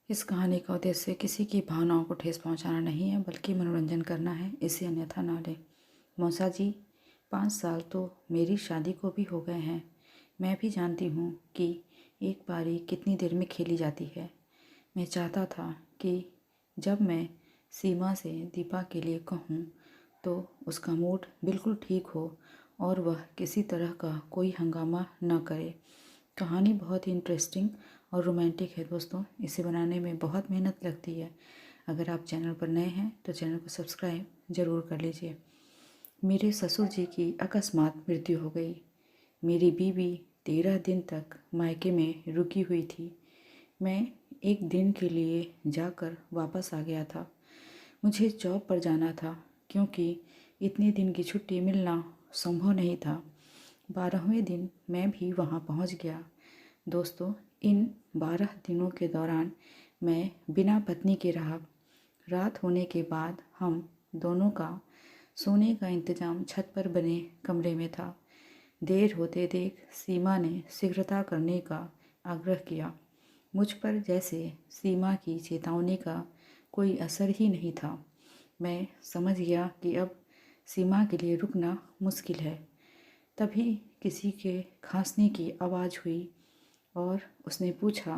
इस कहानी का उद्देश्य किसी की भावनाओं को ठेस पहुंचाना नहीं है, बल्कि मनोरंजन करना है। इसे अन्यथा ना लें। मौसा जी, 5 साल तो मेरी शादी को भी हो गए हैं। मैं भी जानती हूँ कि एक पारी कितनी देर में खेली जाती है। मैं चाहता था कि जब मैं सीमा से दीपा के लिए कहूँ तो उसका मूड बिल्कुल ठीक हो और वह किसी तरह का कोई हंगामा न करे। कहानी बहुत ही इंटरेस्टिंग और रोमांटिक है दोस्तों। इसे बनाने में बहुत मेहनत लगती है। अगर आप चैनल पर नए हैं तो चैनल को सब्सक्राइब ज़रूर कर लीजिए। मेरे ससुर जी की अकस्मात मृत्यु हो गई। मेरी बीवी 13 दिन तक मायके में रुकी हुई थी। मैं एक दिन के लिए जाकर वापस आ गया था। मुझे जॉब पर जाना था क्योंकि इतने दिन की छुट्टी मिलना संभव नहीं था। 12वें दिन मैं भी वहाँ पहुँच गया। दोस्तों, इन 12 दिनों के दौरान मैं बिना पत्नी के रहा। रात होने के बाद हम दोनों का सोने का इंतजाम छत पर बने कमरे में था। देर होते देख सीमा ने शीघ्रता करने का आग्रह किया। मुझ पर जैसे सीमा की चेतावनी का कोई असर ही नहीं था। मैं समझ गया कि अब सीमा के लिए रुकना मुश्किल है। तभी किसी के खांसने की आवाज़ हुई और उसने पूछा,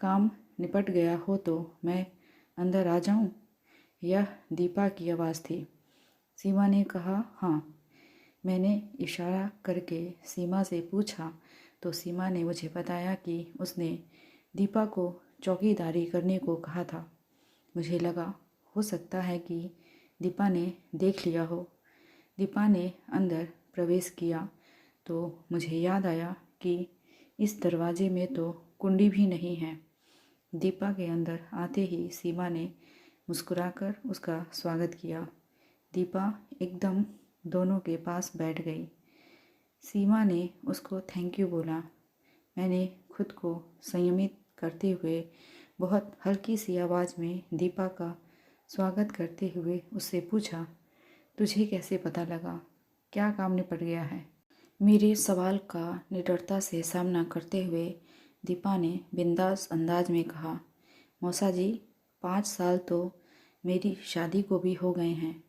काम निपट गया हो तो मैं अंदर आ जाऊं? यह दीपा की आवाज़ थी। सीमा ने कहा, हाँ। मैंने इशारा करके सीमा से पूछा तो सीमा ने मुझे बताया कि उसने दीपा को चौकीदारी करने को कहा था। मुझे लगा हो सकता है कि दीपा ने देख लिया हो। दीपा ने अंदर प्रवेश किया तो मुझे याद आया कि इस दरवाजे में तो कुंडी भी नहीं है। दीपा के अंदर आते ही सीमा ने मुस्कुराकर उसका स्वागत किया। दीपा एकदम दोनों के पास बैठ गई। सीमा ने उसको थैंक यू बोला। मैंने खुद को संयमित करते हुए बहुत हल्की सी आवाज़ में दीपा का स्वागत करते हुए उससे पूछा, तुझे कैसे पता लगा? क्या काम निपट गया है? मेरे सवाल का निडरता से सामना करते हुए दीपा ने बिंदास अंदाज में कहा, मौसा जी, 5 साल तो मेरी शादी को भी हो गए हैं।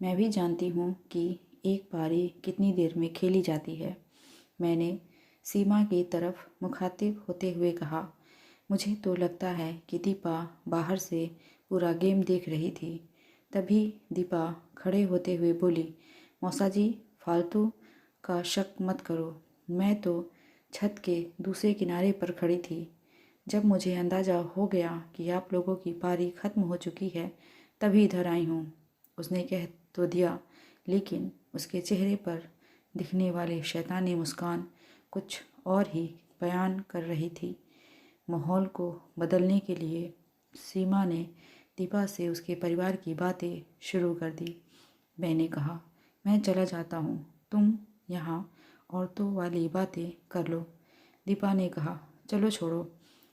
मैं भी जानती हूँ कि एक पारी कितनी देर में खेली जाती है। मैंने सीमा की तरफ मुखातिब होते हुए कहा, मुझे तो लगता है कि दीपा बाहर से पूरा गेम देख रही थी। तभी दीपा खड़े होते हुए बोली, मौसा जी, फालतू का शक मत करो। मैं तो छत के दूसरे किनारे पर खड़ी थी। जब मुझे अंदाज़ा हो गया कि आप लोगों की पारी ख़त्म हो चुकी है तभी इधर आई हूँ। उसने कह तो दिया, लेकिन उसके चेहरे पर दिखने वाली शैतानी मुस्कान कुछ और ही बयान कर रही थी। माहौल को बदलने के लिए सीमा ने दीपा से उसके परिवार की बातें शुरू कर दी। मैंने कहा, मैं चला जाता हूँ, तुम यहाँ औरतों वाली बातें कर लो। दीपा ने कहा, चलो छोड़ो,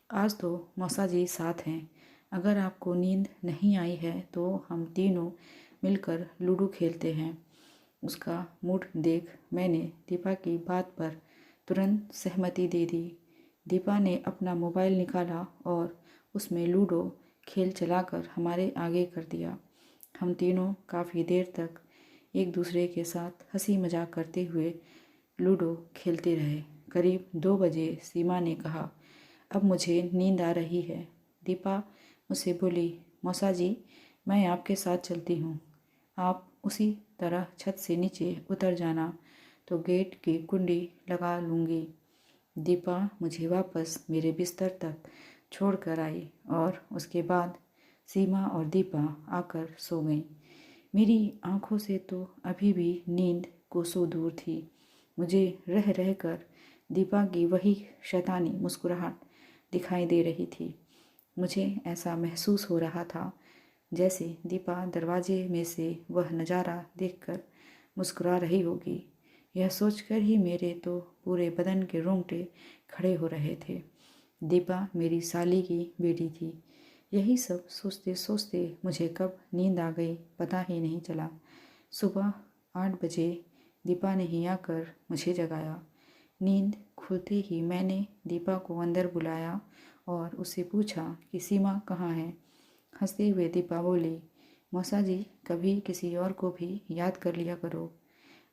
आज तो मौसा जी साथ हैं। अगर आपको नींद नहीं आई है तो हम तीनों मिलकर लूडो खेलते हैं। उसका मूड देख मैंने दीपा की बात पर तुरंत सहमति दे दी। दीपा ने अपना मोबाइल निकाला और उसमें लूडो खेल चलाकर हमारे आगे कर दिया। हम तीनों काफ़ी देर तक एक दूसरे के साथ हंसी मजाक करते हुए लूडो खेलते रहे। करीब 2 बजे सीमा ने कहा, अब मुझे नींद आ रही है। दीपा मुझसे बोली, मौसा जी, मैं आपके साथ चलती हूँ। आप उसी तरह छत से नीचे उतर जाना तो गेट की कुंडी लगा लूँगी। दीपा मुझे वापस मेरे बिस्तर तक छोड़ कर आई और उसके बाद सीमा और दीपा आकर सो गईं। मेरी आंखों से तो अभी भी नींद कोसों दूर थी। मुझे रह रह कर दीपा की वही शैतानी मुस्कुराहट दिखाई दे रही थी। मुझे ऐसा महसूस हो रहा था जैसे दीपा दरवाजे में से वह नज़ारा देखकर मुस्कुरा रही होगी। यह सोचकर ही मेरे तो पूरे बदन के रोंगटे खड़े हो रहे थे। दीपा मेरी साली की बेटी थी। यही सब सोचते सोचते मुझे कब नींद आ गई पता ही नहीं चला। सुबह 8 बजे दीपा ने ही आकर मुझे जगाया। नींद खुलते ही मैंने दीपा को अंदर बुलाया और उससे पूछा कि सीमा कहाँ है। हंसते हुए दीपा बोली, मौसा जी, कभी किसी और को भी याद कर लिया करो।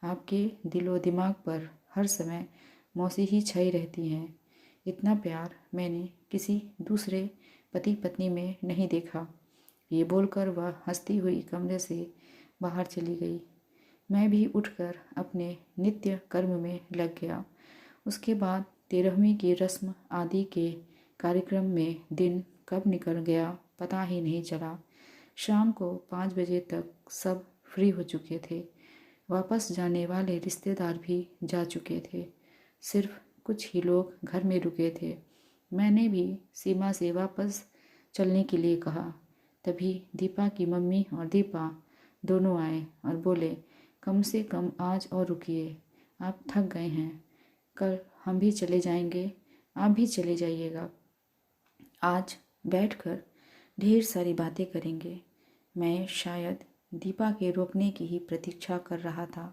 आपके दिलो दिमाग पर हर समय मौसी ही छाई रहती हैं। इतना प्यार मैंने किसी दूसरे पति पत्नी में नहीं देखा। ये बोलकर वह हंसती हुई कमरे से बाहर चली गई। मैं भी उठकर अपने नित्य कर्म में लग गया। उसके बाद 13वीं की रस्म आदि के कार्यक्रम में दिन कब निकल गया पता ही नहीं चला। शाम को 5 बजे तक सब फ्री हो चुके थे। वापस जाने वाले रिश्तेदार भी जा चुके थे। सिर्फ कुछ ही लोग घर में रुके थे। मैंने भी सीमा से वापस चलने के लिए कहा। तभी दीपा की मम्मी और दीपा दोनों आए और बोले, कम से कम आज और रुकिए, आप थक गए हैं। कल हम भी चले जाएंगे, आप भी चले जाइएगा। आज बैठकर ढेर सारी बातें करेंगे। मैं शायद दीपा के रोकने की ही प्रतीक्षा कर रहा था।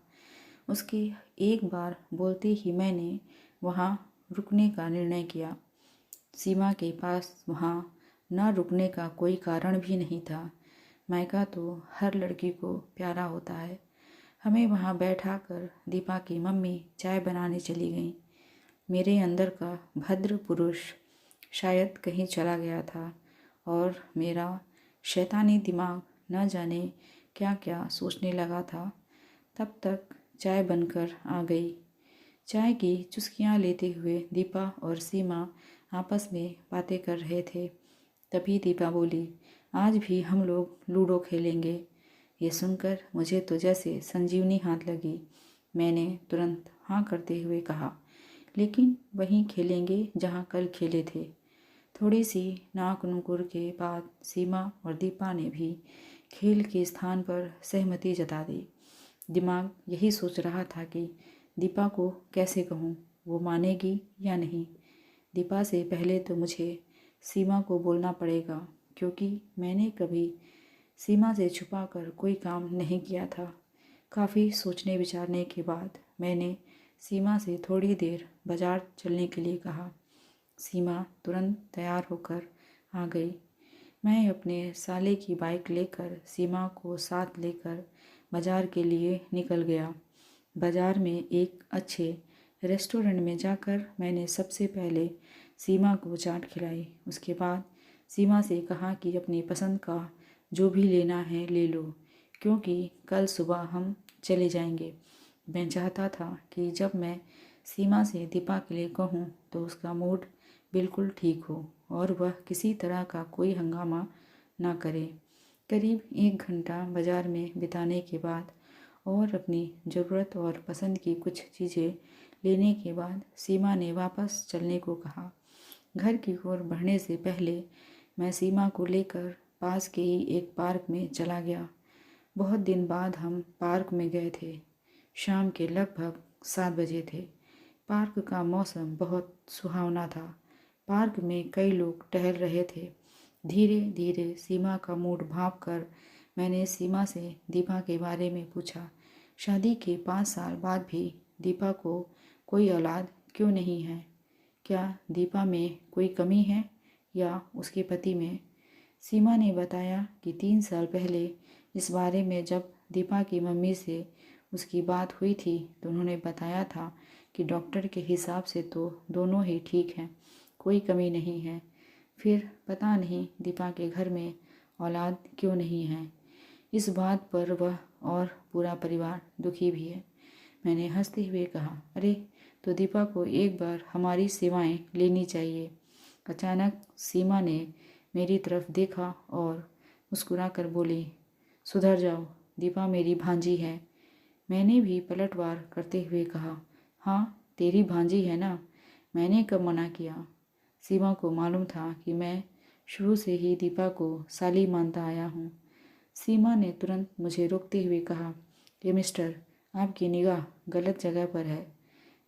उसके एक बार बोलते ही मैंने वहाँ रुकने का निर्णय किया। सीमा के पास वहाँ न रुकने का कोई कारण भी नहीं था। मायका तो हर लड़की को प्यारा होता है। हमें वहाँ बैठा कर दीपा की मम्मी चाय बनाने चली गई। मेरे अंदर का भद्र पुरुष शायद कहीं चला गया था और मेरा शैतानी दिमाग न जाने क्या क्या सोचने लगा था। तब तक चाय बनकर आ गई। चाय की चुस्कियाँ लेते हुए दीपा और सीमा आपस में बातें कर रहे थे। तभी दीपा बोली, आज भी हम लोग लूडो खेलेंगे। ये सुनकर मुझे तो जैसे संजीवनी हाथ लगी। मैंने तुरंत हाँ करते हुए कहा, लेकिन वहीं खेलेंगे जहाँ कल खेले थे। थोड़ी सी नाक नुकुर के बाद सीमा और दीपा ने भी खेल के स्थान पर सहमति जता दी। दिमाग यही सोच रहा था कि दीपा को कैसे कहूँ, वो मानेगी या नहीं। दीपा से पहले तो मुझे सीमा को बोलना पड़ेगा, क्योंकि मैंने कभी सीमा से छुपाकर कोई काम नहीं किया था। काफ़ी सोचने विचारने के बाद मैंने सीमा से थोड़ी देर बाजार चलने के लिए कहा। सीमा तुरंत तैयार होकर आ गई। मैं अपने साले की बाइक लेकर सीमा को साथ लेकर बाजार के लिए निकल गया। बाजार में एक अच्छे रेस्टोरेंट में जाकर मैंने सबसे पहले सीमा को चाट खिलाई। उसके बाद सीमा से कहा कि अपनी पसंद का जो भी लेना है ले लो, क्योंकि कल सुबह हम चले जाएंगे। मैं चाहता था कि जब मैं सीमा से दीपा के लिए कहूँ तो उसका मूड बिल्कुल ठीक हो और वह किसी तरह का कोई हंगामा ना करे। करीब 1 घंटा बाजार में बिताने के बाद और अपनी ज़रूरत और पसंद की कुछ चीज़ें लेने के बाद सीमा ने वापस चलने को कहा। घर की ओर बढ़ने से पहले मैं सीमा को लेकर पास के ही एक पार्क में चला गया। बहुत दिन बाद हम पार्क में गए थे। शाम के लगभग 7 बजे थे। पार्क का मौसम बहुत सुहावना था। पार्क में कई लोग टहल रहे थे। धीरे धीरे सीमा का मूड भांप कर मैंने सीमा से दीपा के बारे में पूछा। शादी के 5 साल बाद भी दीपा को कोई औलाद क्यों नहीं है? क्या दीपा में कोई कमी है या उसके पति में? सीमा ने बताया कि 3 साल पहले इस बारे में जब दीपा की मम्मी से उसकी बात हुई थी तो उन्होंने बताया था कि डॉक्टर के हिसाब से तो दोनों ही ठीक हैं, कोई कमी नहीं है। फिर पता नहीं दीपा के घर में औलाद क्यों नहीं है। इस बात पर वह और पूरा परिवार दुखी भी है। मैंने हंसते हुए कहा, अरे तो दीपा को एक बार हमारी सेवाएं लेनी चाहिए। अचानक सीमा ने मेरी तरफ देखा और मुस्कुराकर बोली, सुधर जाओ, दीपा मेरी भांजी है। मैंने भी पलटवार करते हुए कहा, हाँ तेरी भांजी है ना, मैंने कब मना किया। सीमा को मालूम था कि मैं शुरू से ही दीपा को साली मानता आया हूँ। सीमा ने तुरंत मुझे रोकते हुए कहा, ये मिस्टर, आपकी निगाह गलत जगह पर है।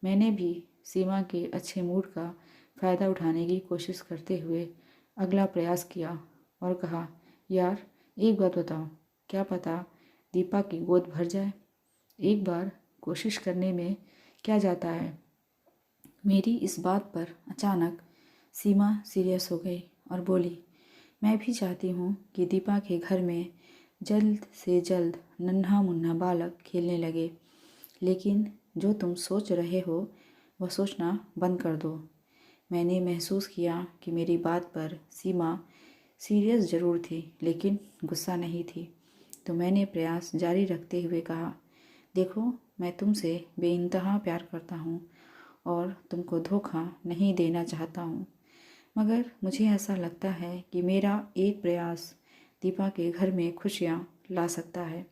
मैंने भी सीमा के अच्छे मूड का फ़ायदा उठाने की कोशिश करते हुए अगला प्रयास किया और कहा, यार एक बात बताओ, क्या पता दीपा की गोद भर जाए। एक बार कोशिश करने में क्या जाता है। मेरी इस बात पर अचानक सीमा सीरियस हो गई और बोली, मैं भी चाहती हूँ कि दीपा के घर में जल्द से जल्द नन्हा मुन्ना बालक खेलने लगे, लेकिन जो तुम सोच रहे हो वह सोचना बंद कर दो। मैंने महसूस किया कि मेरी बात पर सीमा सीरियस ज़रूर थी, लेकिन गुस्सा नहीं थी। तो मैंने प्रयास जारी रखते हुए कहा, देखो, मैं तुमसे बेइंतहा प्यार करता हूँ और तुमको धोखा नहीं देना चाहता हूँ, मगर मुझे ऐसा लगता है कि मेरा एक प्रयास दीपा के घर में खुशियाँ ला सकता है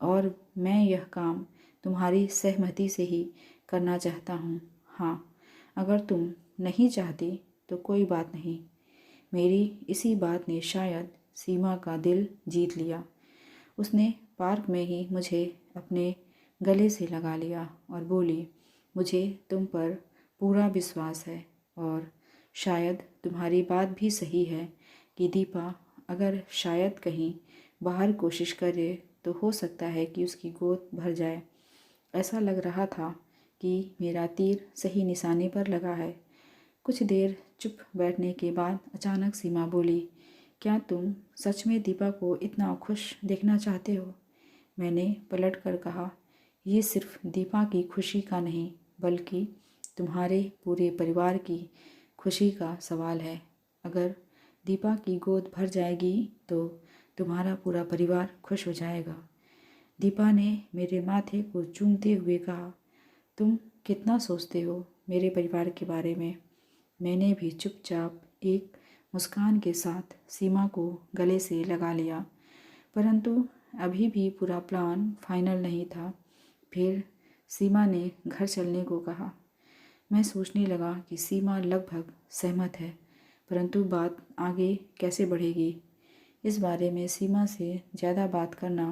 और मैं यह काम तुम्हारी सहमति से ही करना चाहता हूँ। हाँ, अगर तुम नहीं चाहती तो कोई बात नहीं। मेरी इसी बात ने शायद सीमा का दिल जीत लिया। उसने पार्क में ही मुझे अपने गले से लगा लिया और बोली, मुझे तुम पर पूरा विश्वास है और शायद तुम्हारी बात भी सही है कि दीपा अगर शायद कहीं बाहर कोशिश करे तो हो सकता है कि उसकी गोद भर जाए। ऐसा लग रहा था कि मेरा तीर सही निशाने पर लगा है। कुछ देर चुप बैठने के बाद अचानक सीमा बोली, क्या तुम सच में दीपा को इतना खुश देखना चाहते हो? मैंने पलट कर कहा, ये सिर्फ दीपा की खुशी का नहीं बल्कि तुम्हारे पूरे परिवार की खुशी का सवाल है। अगर दीपा की गोद भर जाएगी तो तुम्हारा पूरा परिवार खुश हो जाएगा। दीपा ने मेरे माथे को चूमते हुए कहा, तुम कितना सोचते हो मेरे परिवार के बारे में। मैंने भी चुपचाप एक मुस्कान के साथ सीमा को गले से लगा लिया, परंतु अभी भी पूरा प्लान फाइनल नहीं था। फिर सीमा ने घर चलने को कहा। मैं सोचने लगा कि सीमा लगभग सहमत है, परंतु बात आगे कैसे बढ़ेगी, इस बारे में सीमा से ज़्यादा बात करना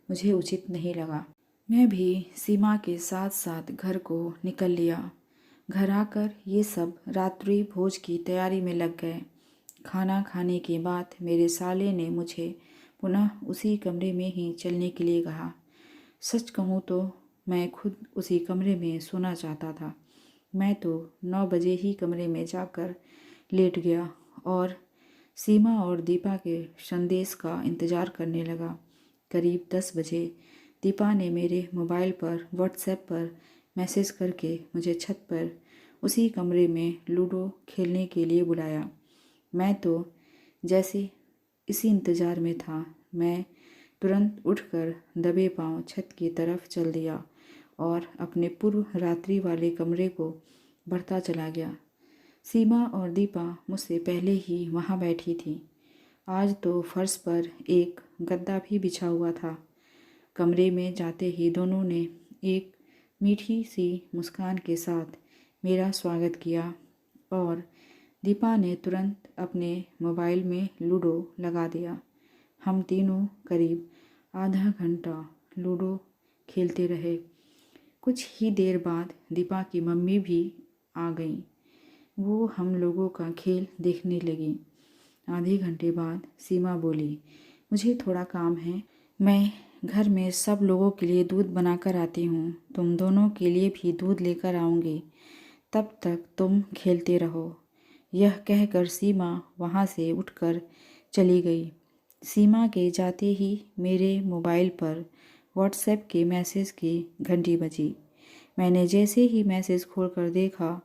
मुझे उचित नहीं लगा। मैं भी सीमा के साथ साथ घर को निकल लिया। घर आकर ये सब रात्रि भोज की तैयारी में लग गए। खाना खाने के बाद मेरे साले ने मुझे पुनः उसी कमरे में ही चलने के लिए कहा। सच कहूँ तो मैं खुद उसी कमरे में सोना चाहता था। मैं तो 9 बजे ही कमरे में जाकर लेट गया और सीमा और दीपा के संदेश का इंतज़ार करने लगा। करीब 10 बजे दीपा ने मेरे मोबाइल पर व्हाट्सएप पर मैसेज करके मुझे छत पर उसी कमरे में लूडो खेलने के लिए बुलाया। मैं तो जैसे इसी इंतज़ार में था। मैं तुरंत उठकर दबे पांव छत की तरफ चल दिया और अपने पूर्व रात्रि वाले कमरे को बढ़ता चला गया। सीमा और दीपा मुझसे पहले ही वहाँ बैठी थी। आज तो फर्श पर एक गद्दा भी बिछा हुआ था। कमरे में जाते ही दोनों ने एक मीठी सी मुस्कान के साथ मेरा स्वागत किया और दीपा ने तुरंत अपने मोबाइल में लूडो लगा दिया। हम तीनों करीब आधा घंटा लूडो खेलते रहे। कुछ ही देर बाद दीपा की मम्मी भी आ गई। वो हम लोगों का खेल देखने लगी। आधे घंटे बाद सीमा बोली, मुझे थोड़ा काम है, मैं घर में सब लोगों के लिए दूध बनाकर आती हूँ। तुम दोनों के लिए भी दूध लेकर आऊँगी, तब तक तुम खेलते रहो। यह कहकर सीमा वहाँ से उठकर चली गई। सीमा के जाते ही मेरे मोबाइल पर व्हाट्सएप के मैसेज की घंटी बजी। मैंने जैसे ही मैसेज खोलकर देखा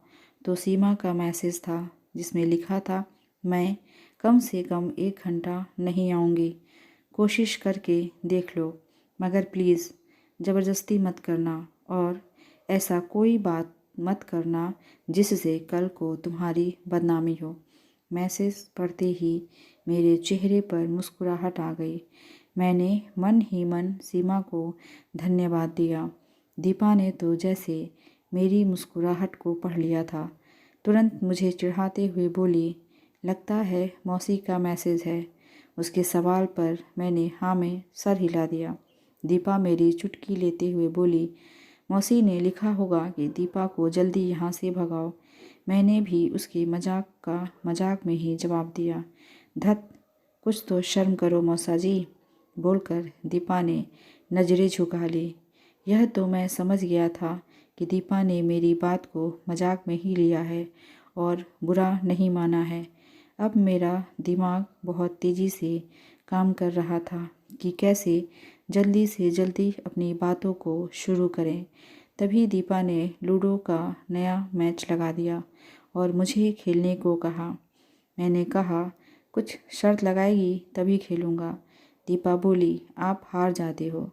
तो सीमा का मैसेज था जिसमें लिखा था, मैं कम से कम 1 घंटा नहीं आऊँगी, कोशिश करके देख लो, मगर प्लीज़ ज़बरदस्ती मत करना और ऐसा कोई बात मत करना जिससे कल को तुम्हारी बदनामी हो। मैसेज पढ़ते ही मेरे चेहरे पर मुस्कुराहट आ गई। मैंने मन ही मन सीमा को धन्यवाद दिया। दीपा ने तो जैसे मेरी मुस्कुराहट को पढ़ लिया था। तुरंत मुझे चिढ़ाते हुए बोली, लगता है मौसी का मैसेज है। उसके सवाल पर मैंने हाँ में सर हिला दिया। दीपा मेरी चुटकी लेते हुए बोली, मौसी ने लिखा होगा कि दीपा को जल्दी यहाँ से भगाओ। मैंने भी उसके मजाक का मजाक में ही जवाब दिया, धत, कुछ तो शर्म करो मौसा जी। बोलकर दीपा ने नज़रें झुका ली। यह तो मैं समझ गया था कि दीपा ने मेरी बात को मजाक में ही लिया है और बुरा नहीं माना है। अब मेरा दिमाग बहुत तेज़ी से काम कर रहा था कि कैसे जल्दी से जल्दी अपनी बातों को शुरू करें। तभी दीपा ने लूडो का नया मैच लगा दिया और मुझे खेलने को कहा। मैंने कहा, कुछ शर्त लगाएगी तभी खेलूँगा। दीपा बोली, आप हार जाते हो,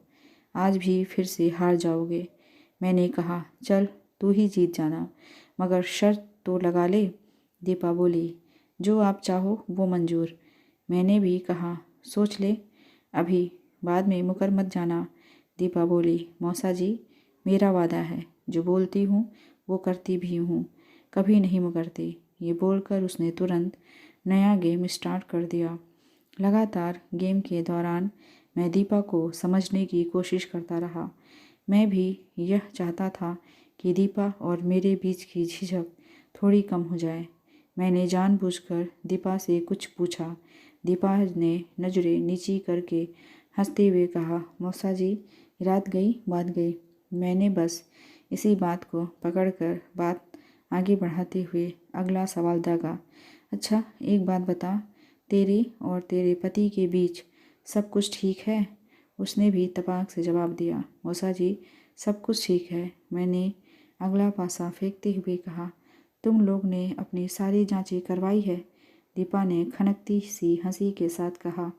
आज भी फिर से हार जाओगे। मैंने कहा, चल तू ही जीत जाना, मगर शर्त तो लगा ले। दीपा बोली, जो आप चाहो वो मंजूर। मैंने भी कहा, सोच ले, अभी बाद में मुकर मत जाना। दीपा बोली, मौसा जी, मेरा वादा है, जो बोलती हूँ वो करती भी हूँ, कभी नहीं मुकरती। ये बोलकर उसने तुरंत नया गेम स्टार्ट कर दिया। लगातार गेम के दौरान मैं दीपा को समझने की कोशिश करता रहा। मैं भी यह चाहता था कि दीपा और मेरे बीच की झिझक थोड़ी कम हो जाए। मैंने जानबूझकर दीपा से कुछ पूछा। दीपा ने नज़रें नीची करके हंसते हुए कहा, मौसा जी, रात गई बात गई। मैंने बस इसी बात को पकड़कर बात आगे बढ़ाते हुए अगला सवाल दागा। अच्छा, एक बात बता, तेरे और तेरे पति के बीच सब कुछ ठीक है? उसने भी तपाक से जवाब दिया, मौसा जी, सब कुछ ठीक है। मैंने अगला पासा फेंकते हुए कहा, तुम लोग ने अपनी सारी जांचें करवाई है? दीपा ने खनकती सी हंसी के साथ कहा,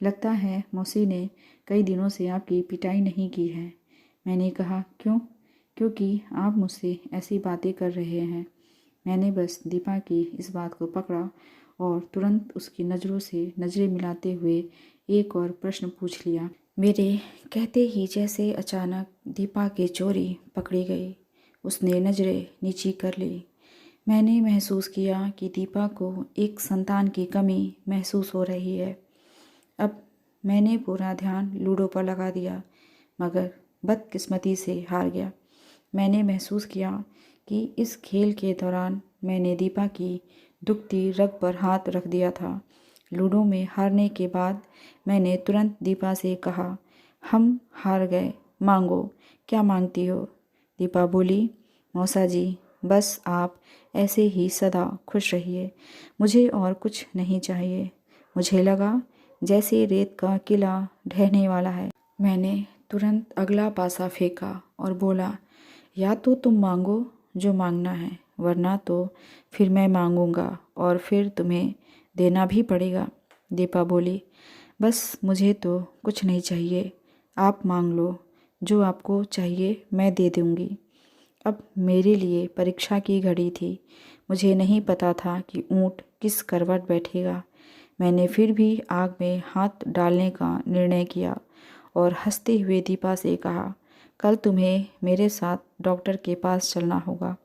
लगता है मौसी ने कई दिनों से आपकी पिटाई नहीं की है। मैंने कहा, क्यों? क्योंकि आप मुझसे ऐसी बातें कर रहे हैं। मैंने बस दीपा की इस बात को पकड़ा और तुरंत उसकी नज़रों से नज़रें मिलाते हुए एक और प्रश्न पूछ लिया। मेरे कहते ही जैसे अचानक दीपा की चोरी पकड़ी गई, उसने नज़रें नीची कर ली। मैंने महसूस किया कि दीपा को एक संतान की कमी महसूस हो रही है। अब मैंने पूरा ध्यान लूडो पर लगा दिया, मगर बदकिस्मती से हार गया। मैंने महसूस किया कि इस खेल के दौरान मैंने दीपा की दुखती रग पर हाथ रख दिया था। लूडो में हारने के बाद मैंने तुरंत दीपा से कहा, हम हार गए, मांगो, क्या मांगती हो? दीपा बोली, मौसा जी, बस आप ऐसे ही सदा खुश रहिए, मुझे और कुछ नहीं चाहिए। मुझे लगा जैसे रेत का किला ढहने वाला है। मैंने तुरंत अगला पासा फेंका और बोला, या तो तुम मांगो जो मांगना है, वरना तो फिर मैं मांगूंगा और फिर तुम्हें देना भी पड़ेगा। दीपा बोली, बस मुझे तो कुछ नहीं चाहिए, आप मांग लो, जो आपको चाहिए मैं दे दूंगी। अब मेरे लिए परीक्षा की घड़ी थी। मुझे नहीं पता था कि ऊँट किस करवट बैठेगा। मैंने फिर भी आग में हाथ डालने का निर्णय किया और हंसते हुए दीपा से कहा, कल तुम्हें मेरे साथ डॉक्टर के पास चलना होगा।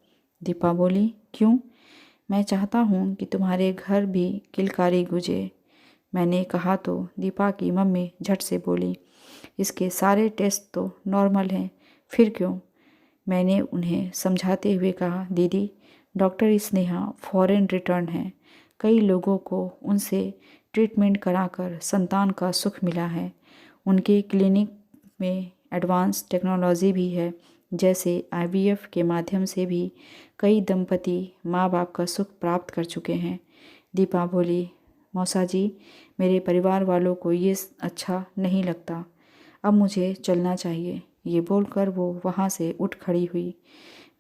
दीपा बोली, क्यों? मैं चाहता हूँ कि तुम्हारे घर भी किलकारी गुजे। मैंने कहा तो दीपा की मम्मी झट से बोली, इसके सारे टेस्ट तो नॉर्मल हैं, फिर क्यों? मैंने उन्हें समझाते हुए कहा, दीदी, डॉक्टर स्नेहा फॉरेन रिटर्न है। कई लोगों को उनसे ट्रीटमेंट कराकर संतान का सुख मिला है। उनके क्लिनिक में एडवांस टेक्नोलॉजी भी है, जैसे IVF के माध्यम से भी कई दंपति माँ बाप का सुख प्राप्त कर चुके हैं। दीपा बोली, मौसा जी, मेरे परिवार वालों को ये अच्छा नहीं लगता, अब मुझे चलना चाहिए। ये बोलकर वो वहाँ से उठ खड़ी हुई।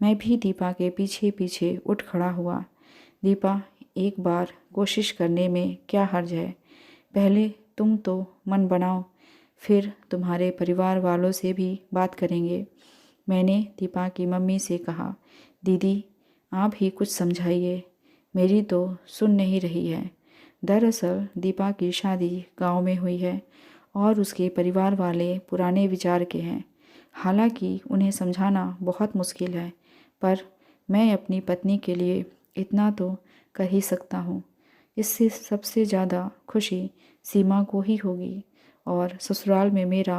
मैं भी दीपा के पीछे पीछे उठ खड़ा हुआ। दीपा, एक बार कोशिश करने में क्या हर्ज है? पहले तुम तो मन बनाओ, फिर तुम्हारे परिवार वालों से भी बात करेंगे। मैंने दीपा की मम्मी से कहा, दीदी, आप ही कुछ समझाइए, मेरी तो सुन नहीं रही है। दरअसल दीपा की शादी गांव में हुई है और उसके परिवार वाले पुराने विचार के हैं। हालांकि उन्हें समझाना बहुत मुश्किल है, पर मैं अपनी पत्नी के लिए इतना तो कर ही सकता हूँ। इससे सबसे ज़्यादा खुशी सीमा को ही होगी और ससुराल में मेरा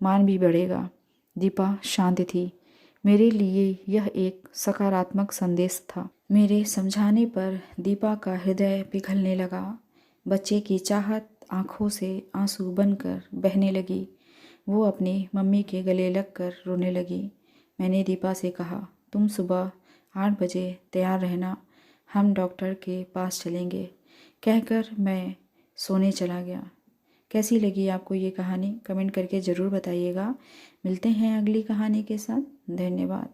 मान भी बढ़ेगा। दीपा शांत थी। मेरे लिए यह एक सकारात्मक संदेश था। मेरे समझाने पर दीपा का हृदय पिघलने लगा। बच्चे की चाहत आंखों से आंसू बनकर बहने लगी। वो अपनी मम्मी के गले लगकर रोने लगी। मैंने दीपा से कहा, तुम सुबह 8 बजे तैयार रहना, हम डॉक्टर के पास चलेंगे, कहकर मैं सोने चला गया। कैसी लगी आपको ये कहानी कमेंट करके ज़रूर बताइएगा। मिलते हैं अगली कहानी के साथ। धन्यवाद।